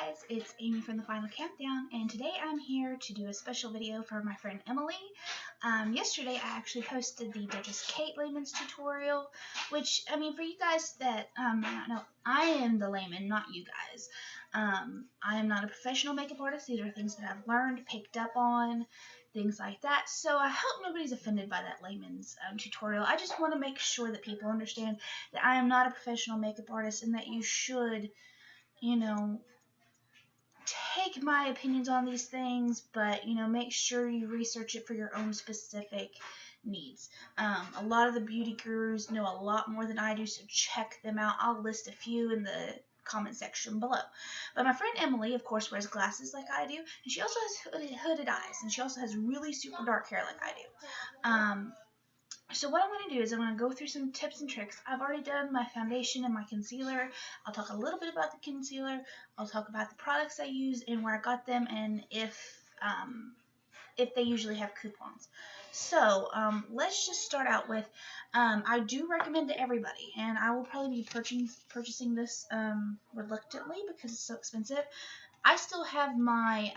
guys, it's Amy from the Final Countdown, and today I'm here to do a special video for my friend Emily. Yesterday I actually posted the Duchess Kate layman's tutorial, which, for you guys that might not know, I am the layman, not you guys. I am not a professional makeup artist. These are things that I've learned, picked up on, things like that. So I hope nobody's offended by that layman's tutorial. I just want to make sure that people understand that I am not a professional makeup artist and that you should, take my opinions on these things, but, make sure you research it for your own specific needs. A lot of the beauty gurus know a lot more than I do, so check them out. I'll list a few in the comment section below. But my friend Emily, of course, wears glasses like I do, and she also has hooded eyes, and she also has really super dark hair like I do. So what I'm going to do is I'm going to go through some tips and tricks. I've already done my foundation and my concealer. I'll talk a little bit about the concealer. I'll talk about the products I use and where I got them, and if they usually have coupons. So let's just start out with, I do recommend to everybody, and I will probably be purchasing this reluctantly because it's so expensive. I still have my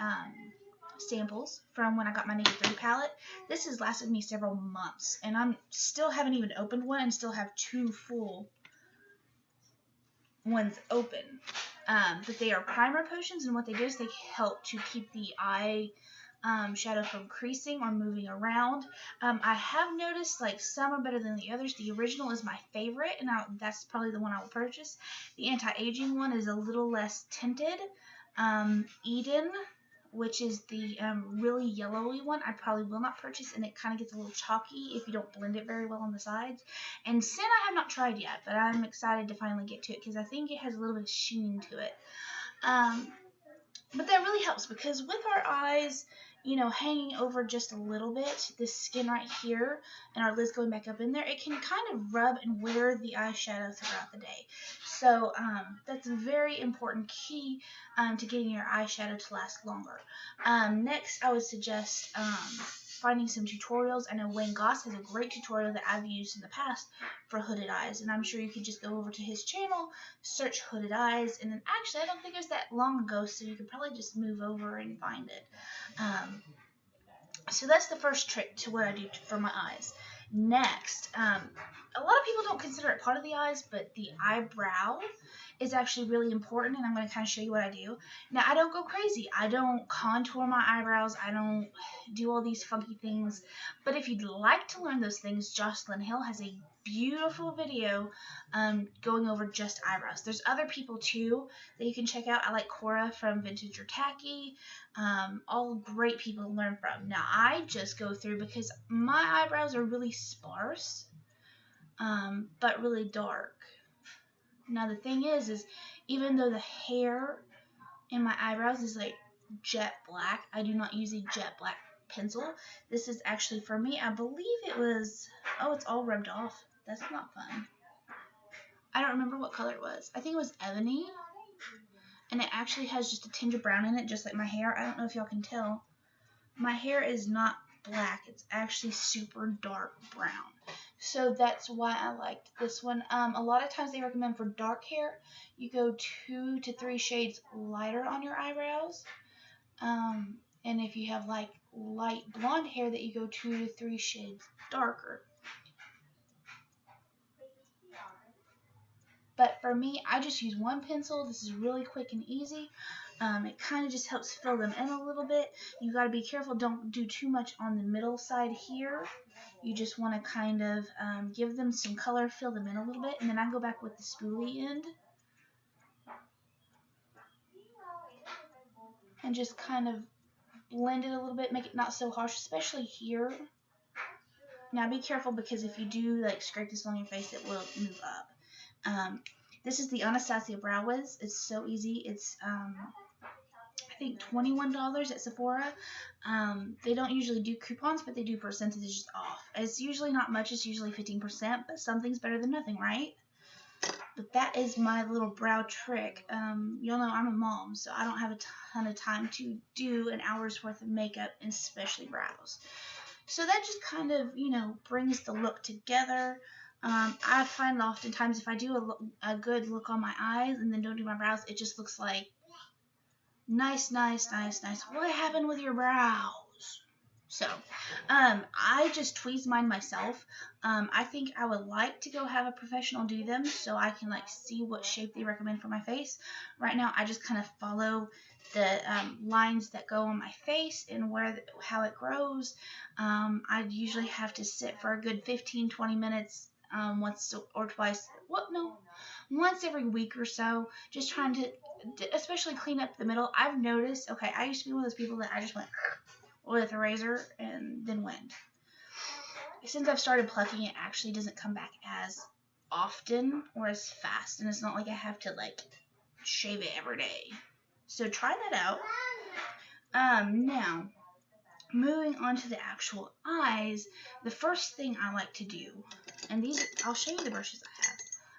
samples from when I got my Naked 3 palette. This has lasted me several months, and I'm still haven't even opened one and still have two full ones open. But they are primer potions, and what they do is they help to keep the eye shadow from creasing or moving around. I have noticed like some are better than the others. The original is my favorite, and that's probably the one I will purchase. The anti-aging one is a little less tinted. Eden, which is the really yellowy one, I probably will not purchase, and it kind of gets a little chalky if you don't blend it very well on the sides. And Sin I have not tried yet, but I'm excited to finally get to it because I think it has a little bit of sheen to it. But that really helps because with our eyes, hanging over just a little bit, this skin right here, and our lids going back up in there, it can kind of rub and wear the eyeshadow throughout the day. So that's a very important key to getting your eyeshadow to last longer. Next, I would suggest finding some tutorials. I know Wayne Goss has a great tutorial that I've used in the past for hooded eyes, and I'm sure you could just go over to his channel, search hooded eyes, and then actually I don't think it was that long ago, so you could probably just move over and find it. So that's the first trick to what I do for my eyes. Next, a lot of people don't consider it part of the eyes, but the eyebrow is actually really important, and I'm going to kind of show you what I do. Now, I don't go crazy. I don't contour my eyebrows. I don't do all these funky things. But if you'd like to learn those things, Jocelyn Hill has a beautiful video going over just eyebrows. There's other people, too, that you can check out. I like Cora from Vintage or Tacky. All great people to learn from. Now, I just go through because my eyebrows are really sparse, but really dark. Now the thing is even though the hair in my eyebrows is like jet black, I do not use a jet black pencil. This is actually, for me, I believe it was, oh, it's all rubbed off. That's not fun. I don't remember what color it was. I think it was ebony, and it actually has just a tinge of brown in it, just like my hair. I don't know if y'all can tell. My hair is not black. It's actually super dark brown. So that's why I liked this one. A lot of times they recommend for dark hair, you go 2 to 3 shades lighter on your eyebrows. And if you have like light blonde hair, that you go 2 to 3 shades darker. But for me, I just use one pencil. This is really quick and easy. It kind of just helps fill them in a little bit. You got to be careful. Don't do too much on the middle side here. You just want to kind of give them some color, fill them in a little bit, and then I go back with the spoolie end and just kind of blend it a little bit, make it not so harsh, especially here. Now be careful because if you do like scrape this on your face, it will move up. This is the Anastasia Brow Wiz. It's so easy. It's I think $21 at Sephora. They don't usually do coupons, but they do percentages off. It's usually not much. It's usually 15%, but something's better than nothing, right? But that is my little brow trick. Y'all know I'm a mom, so I don't have a ton of time to do an hour's worth of makeup, and especially brows. So that just kind of, brings the look together. I find oftentimes if I do a good look on my eyes and then don't do my brows, it just looks like Nice, nice, nice, nice. What happened with your brows? So, I just tweezed mine myself. I think I would like to go have a professional do them so I can like see what shape they recommend for my face. Right now, I just kind of follow the lines that go on my face and how it grows. I usually have to sit for a good 15-20 minutes once or twice. What? No, once every week or so, just trying to, especially clean up the middle. I've noticed. Okay, I used to be one of those people that I just went with a razor and then went. Since I've started plucking, it actually doesn't come back as often or as fast, and it's not like I have to like shave it every day. So try that out. Now moving on to the actual eyes, the first thing I like to do, and these I'll show you the brushes I have.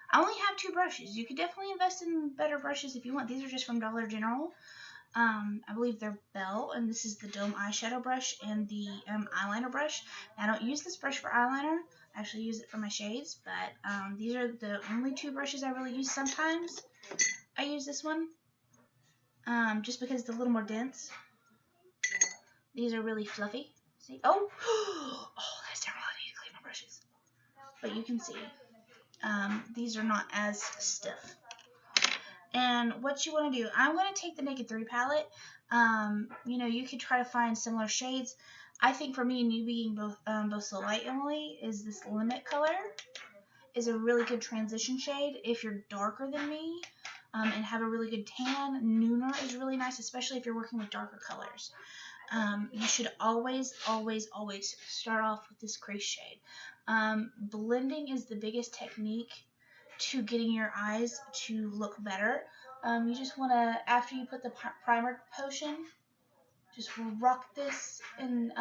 I only have 2 brushes. You could definitely invest in better brushes if you want. These are just from Dollar General. I believe they're Bell, and this is the Dome eyeshadow brush and the eyeliner brush. Now, I don't use this brush for eyeliner. I actually use it for my shades, but these are the only 2 brushes I really use. Sometimes I use this one just because it's a little more dense. These are really fluffy. See? Oh, that's terrible. I need to clean my brushes. But you can see these are not as stiff. And what you want to do, I'm going to take the Naked 3 palette. You know, you could try to find similar shades. I think for me and you being both so light, Emily, is this Limit color is a really good transition shade if you're darker than me and have a really good tan. Nooner is really nice, especially if you're working with darker colors. You should always, always, always start off with this crease shade. Blending is the biggest technique to getting your eyes to look better. You just want to, after you put the primer potion, just rock this, and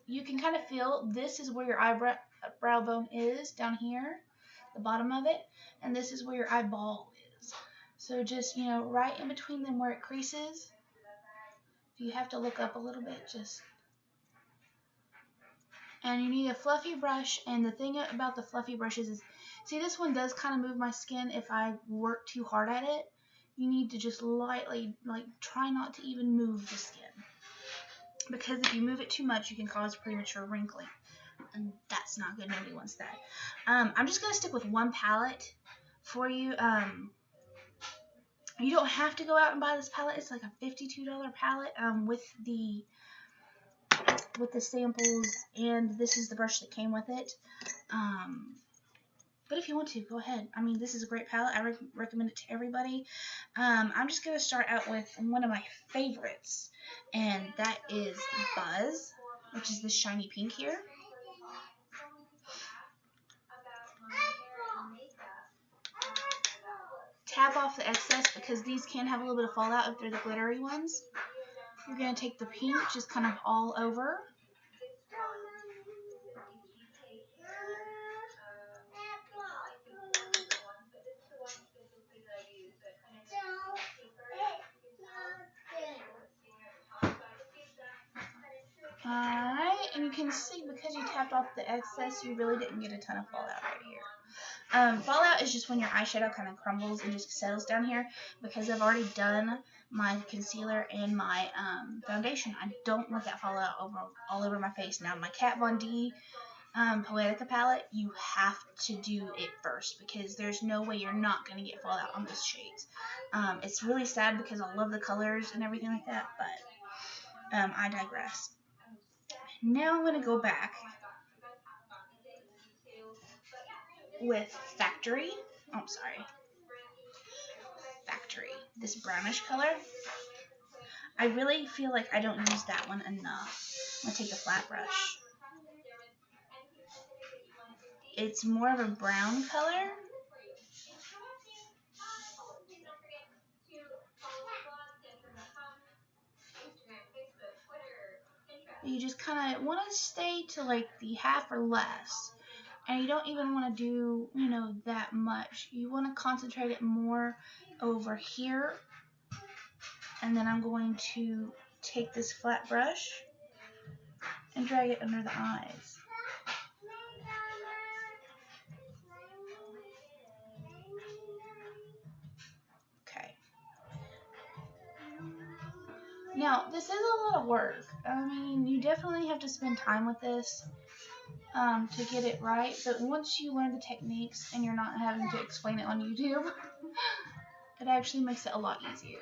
you can kind of feel this is where your eyebrow bone is down here, the bottom of it, and this is where your eyeball is. So just, you know, right in between them where it creases, if you have to look up a little bit, just. And you need a fluffy brush, and the thing about the fluffy brushes is, see, this one does kind of move my skin if I work too hard at it. You need to just lightly, like, try not to even move the skin. Because if you move it too much, you can cause premature wrinkling. And that's not good. Nobody wants that. I'm just going to stick with one palette for you. You don't have to go out and buy this palette. It's like a $52 palette with the samples, and this is the brush that came with it. But if you want to, go ahead. I mean, this is a great palette. I recommend it to everybody. I'm just going to start out with one of my favorites, and that is Buzz, which is this shiny pink here. Tap off the excess because these can have a little bit of fallout if they're the glittery ones. You're going to take the pink just kind of all over. Alright, and you can see because you tapped off the excess, you really didn't get a ton of fallout right here. Fallout is just when your eyeshadow kind of crumbles and just settles down here. Because I've already done my concealer and my foundation, I don't want that fallout all over my face. Now, my Kat Von D Poetica palette, you have to do it first because there's no way you're not going to get fallout on those shades. It's really sad because I love the colors and everything like that, but I digress. Now I'm going to go back with Factory. Oh, sorry. Factory. This brownish color. I really feel like I don't use that one enough. I'm going to take the flat brush. It's more of a brown color. You just kind of want to stay to like the half or less. And you don't even want to do, you know, that much. You want to concentrate it more over here. And then I'm going to take this flat brush and drag it under the eyes. Okay. Now, this is a lot of work. I mean, you definitely have to spend time with this to get it right. But once you learn the techniques and you're not having to explain it on YouTube, it actually makes it a lot easier.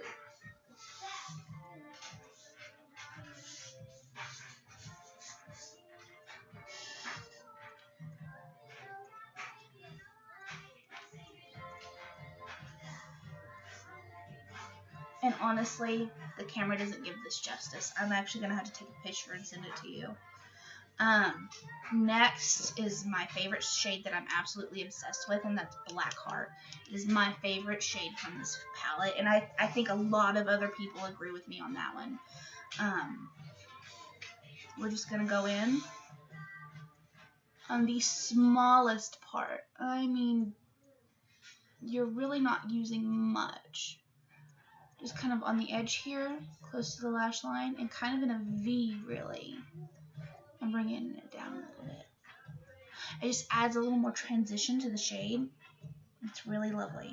And honestly, the camera doesn't give this justice. I'm actually going to have to take a picture and send it to you. Next is my favorite shade that I'm absolutely obsessed with, and that's Blackheart. It is my favorite shade from this palette, and I think a lot of other people agree with me on that one. We're just going to go in on the smallest part. I mean, you're really not using much. Just kind of on the edge here, close to the lash line, and kind of in a V, really. I'm bringing it down a little bit. It just adds a little more transition to the shade. It's really lovely.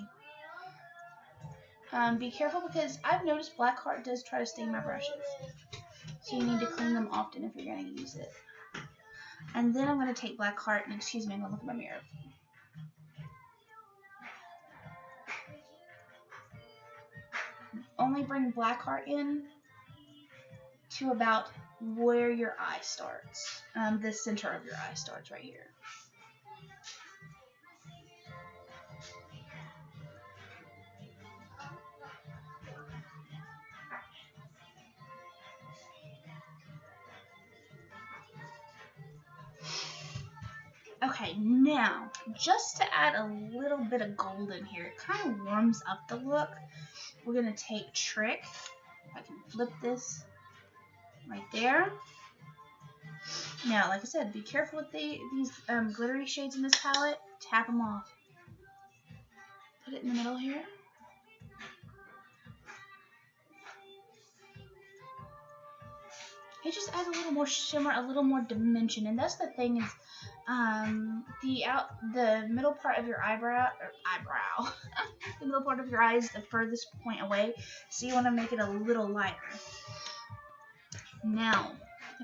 Be careful because I've noticed Blackheart does try to stain my brushes. So you need to clean them often if you're going to use it. And then I'm going to take Blackheart, and excuse me, I'm going to look in my mirror. Only bring Blackheart in to about where your eye starts. The center of your eye starts right here. Okay, now, just to add a little bit of gold in here, it kind of warms up the look. We're going to take Trick. I can flip this right there. Now, like I said, be careful with these glittery shades in this palette. Tap them off. Put it in the middle here. It just adds a little more shimmer, a little more dimension, and that's the thing is, the middle part of your the middle part of your eye is the furthest point away, so you want to make it a little lighter. Now,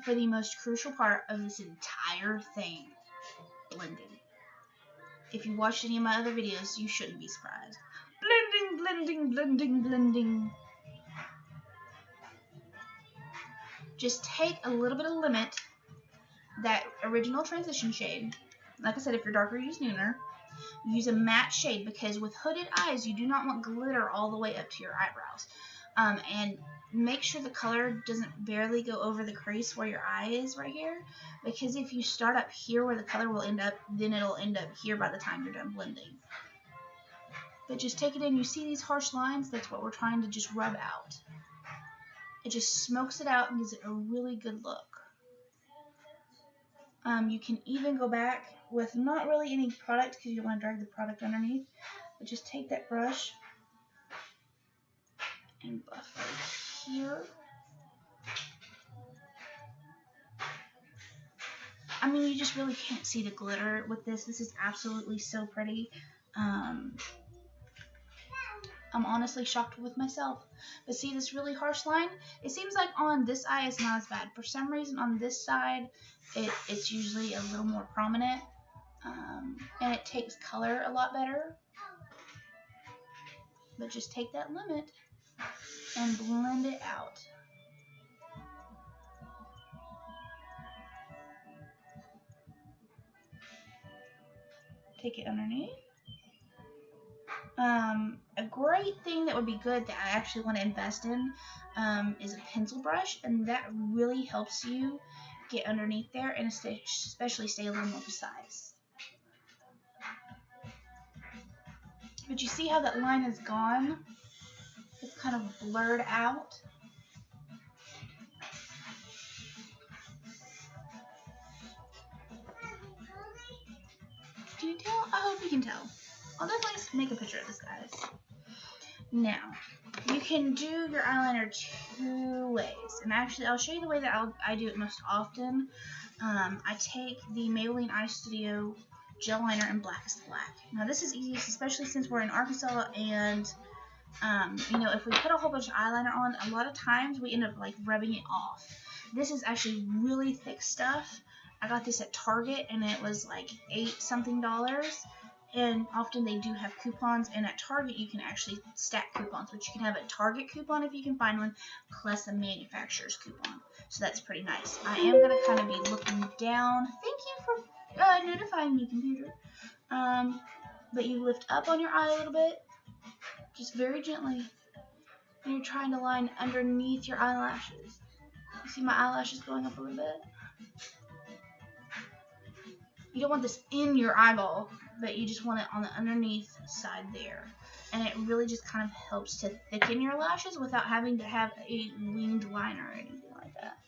for the most crucial part of this entire thing, blending. If you watched any of my other videos, you shouldn't be surprised. Blending, blending, blending, blending. Just take a little bit of Limit, that original transition shade. Like I said, if you're darker, use Nooner. Use a matte shade because with hooded eyes, you do not want glitter all the way up to your eyebrows. And make sure the color doesn't barely go over the crease where your eye is right here. Because if you start up here where the color will end up, then it'll end up here by the time you're done blending. But just take it in. You see these harsh lines? That's what we're trying to just rub out. It just smokes it out and gives it a really good look. You can even go back with not really any product because you don't want to drag the product underneath, but just take that brush and buff right here. I mean, you just really can't see the glitter with this. This is absolutely so pretty. I'm honestly shocked with myself. But see this really harsh line? It seems like on this eye it's not as bad. For some reason on this side, it's usually a little more prominent. And it takes color a lot better. But just take that Limit and blend it out. Take it underneath. A great thing that would be good that I actually want to invest in is a pencil brush, and that really helps you get underneath there and especially stay a little more precise. But you see how that line is gone? It's kind of blurred out. Can you tell? I hope you can tell. I'll definitely make a picture of this, guys. Now, you can do your eyeliner two ways. And actually, I'll show you the way that I do it most often. I take the Maybelline Eye Studio gel liner in Blackest Black. Now, this is easiest, especially since we're in Arkansas and You know, if we put a whole bunch of eyeliner on, a lot of times we end up like rubbing it off. This is actually really thick stuff. I got this at Target and it was like $8 something. And often they do have coupons, and at Target you can actually stack coupons, which you can have a Target coupon if you can find one, plus a manufacturer's coupon. So that's pretty nice. I am going to kind of be looking down. Thank you for notifying me, computer. But you lift up on your eye a little bit, just very gently, and you're trying to line underneath your eyelashes. You see my eyelashes going up a little bit? You don't want this in your eyeball, but you just want it on the underneath side there. And it really just kind of helps to thicken your lashes without having to have a winged liner or anything like that.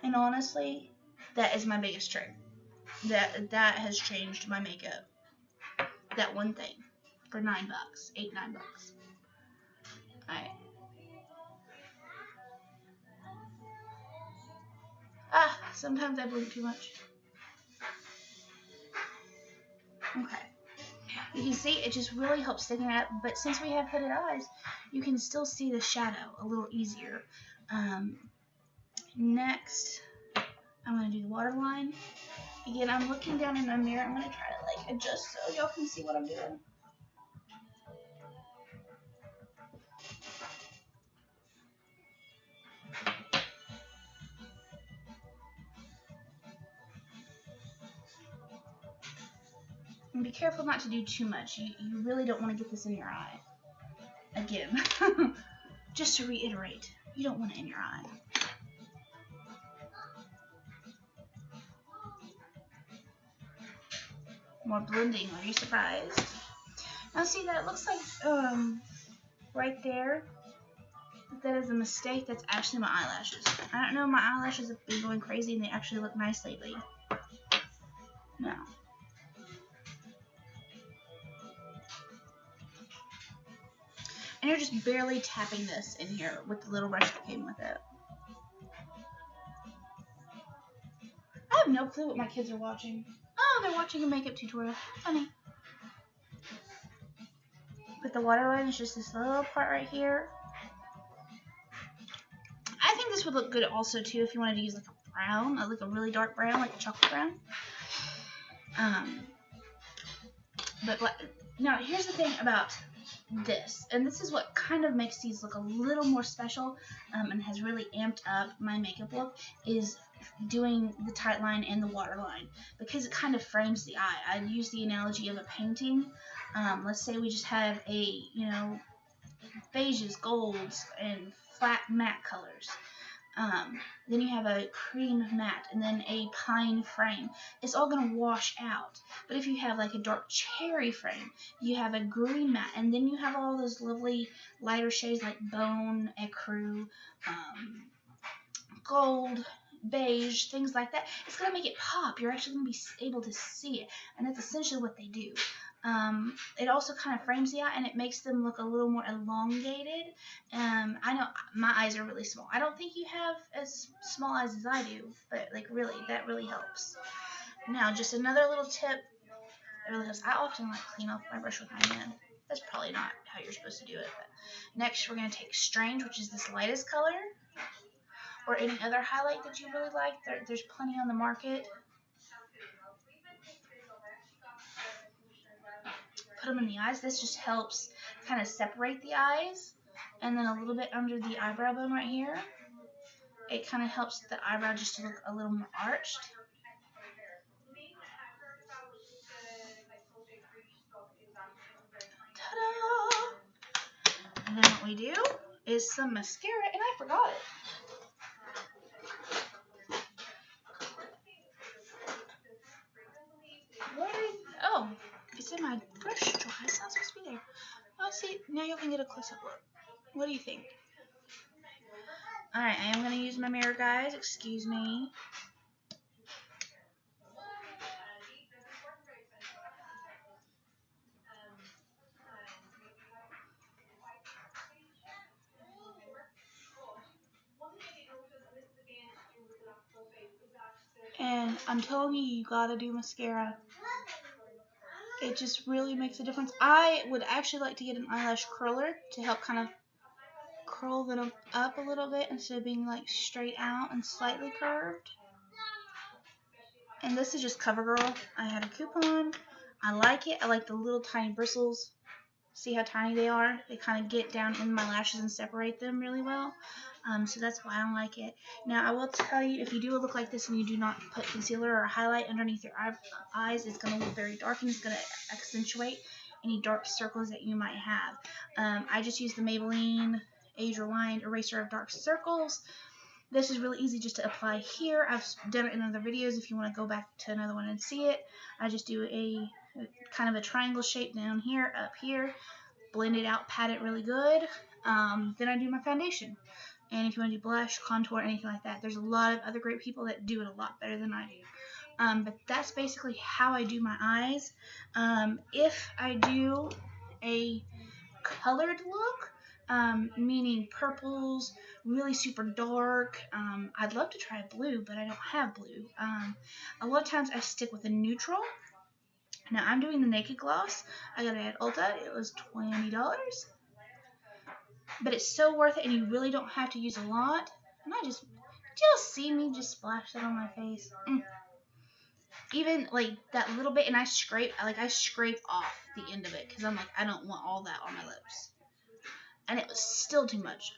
And honestly, that is my biggest trick. That has changed my makeup. That one thing for $9, $8, $9. Alright. Sometimes I blink too much. Okay. You can see it just really helps thicken it up, but since we have hooded eyes, you can still see the shadow a little easier. Next, I'm going to do the waterline. Again, I'm looking down in the mirror. I'm going to try to like adjust so y'all can see what I'm doing. And be careful not to do too much. You really don't want to get this in your eye. Again, just to reiterate, you don't want it in your eye. More blending. Are you surprised? Now see, that looks like right there, that is a mistake. That's actually my eyelashes. I don't know, my eyelashes have been going crazy and they actually look nice lately. No. And you're just barely tapping this in here with the little brush that came with it. I have no clue what my kids are watching. Oh, they're watching a makeup tutorial. Funny. But the waterline is just this little part right here. I think this would look good also too if you wanted to use like a brown, like a really dark brown, like a chocolate brown. But now here's the thing about this, and this is what kind of makes these look a little more special, and has really amped up my makeup look, is doing the tight line and the waterline, because it kind of frames the eye. I'd use the analogy of a painting. Let's say we just have a, you know, beiges, golds, and flat matte colors. Then you have a cream matte, and then a pine frame. It's all going to wash out. But if you have like a dark cherry frame, you have a green matte, and then you have all those lovely lighter shades like bone, ecru, gold, beige, things like that. It's going to make it pop. You're actually going to be able to see it, and that's essentially what they do. It also kind of frames the eye, and it makes them look a little more elongated. I know my eyes are really small. I don't think you have as small eyes as I do, but like really, that really helps. Now, just another little tip that really helps. I often like clean off my brush with my hand. That's probably not how you're supposed to do it. But next, we're going to take Strange, which is this lightest color, or any other highlight that you really like. There's plenty on the market. Put them in the eyes. This just helps kind of separate the eyes, and then a little bit under the eyebrow bone right here. It kind of helps the eyebrow just to look a little more arched. Ta-da! And then what we do is some mascara, and I forgot it. Oh, it's in my brush drawer. It's not supposed to be there. Oh, see, now you can get a close-up look. What do you think? Alright, I am going to use my mirror, guys. Excuse me. And I'm telling you, you gotta do mascara. It just really makes a difference. I would actually like to get an eyelash curler to help kind of curl them up a little bit instead of being like straight out and slightly curved. And this is just CoverGirl. I had a coupon. I like it. I like the little tiny bristles. See how tiny they are? They kind of get down in my lashes and separate them really well. So that's why I like it. Now, I will tell you, if you do a look like this and you do not put concealer or highlight underneath your eyes, it's going to look very dark and it's going to accentuate any dark circles that you might have. I just use the Maybelline Age Rewind Eraser of Dark Circles. This is really easy just to apply here. I've done it in other videos if you want to go back to another one and see it. I just do a kind of a triangle shape down here, up here, blend it out, pat it really good. Then I do my foundation. And if you want to do blush, contour, anything like that, there's a lot of other great people that do it a lot better than I do. But that's basically how I do my eyes. If I do a colored look, meaning purples, really super dark, I'd love to try blue, but I don't have blue. A lot of times I stick with a neutral. Now I'm doing the Naked Gloss. I got it at Ulta. It was $20. But it's so worth it, and you really don't have to use a lot. And did you see me just splash that on my face? Even like that little bit, and I scrape off the end of it because I'm like, I don't want all that on my lips. And it was still too much.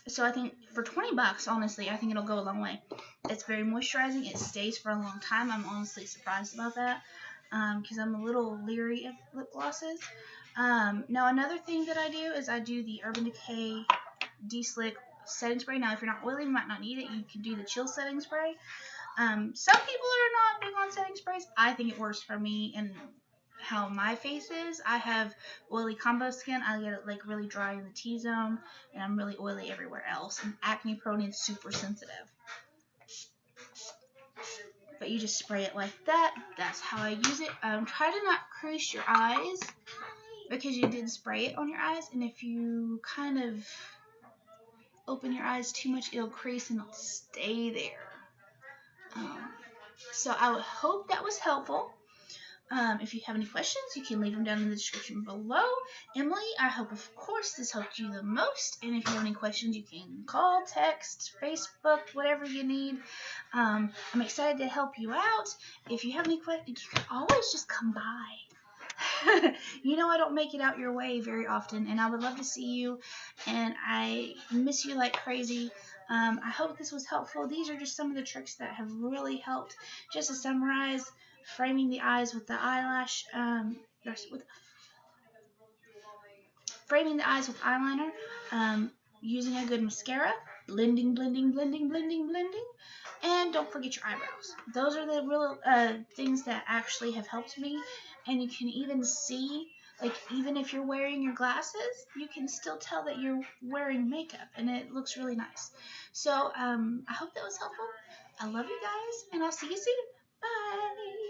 So I think for $20, honestly, I think it'll go a long way. It's very moisturizing. It stays for a long time. I'm honestly surprised about that because I'm a little leery of lip glosses. Now another thing that I do is I do the Urban Decay De-Slick setting spray. Now if you're not oily, you might not need it. You can do the chill setting spray. Some people are not big on setting sprays. I think it works for me and how my face is. I have oily combo skin. I get it like really dry in the T-zone, and I'm really oily everywhere else. I'm acne prone and super sensitive. But you just spray it like that. That's how I use it. Try to not crease your eyes because you did spray it on your eyes, and if you kind of open your eyes too much, it'll crease and it'll stay there. So I would hope that was helpful. If you have any questions, you can leave them down in the description below. Emily, I hope, of course, this helped you the most. And if you have any questions, you can call, text, Facebook, whatever you need. I'm excited to help you out. If you have any questions, you can always just come by. You know I don't make it out your way very often, and I would love to see you, and I miss you like crazy. I hope this was helpful. These are just some of the tricks that have really helped. Just to summarize, framing the eyes with the eyelash, framing the eyes with eyeliner, using a good mascara, blending, and don't forget your eyebrows. Those are the real things that actually have helped me, and you can even see, like, even if you're wearing your glasses, you can still tell that you're wearing makeup, and it looks really nice. So, I hope that was helpful. I love you guys, and I'll see you soon. Bye!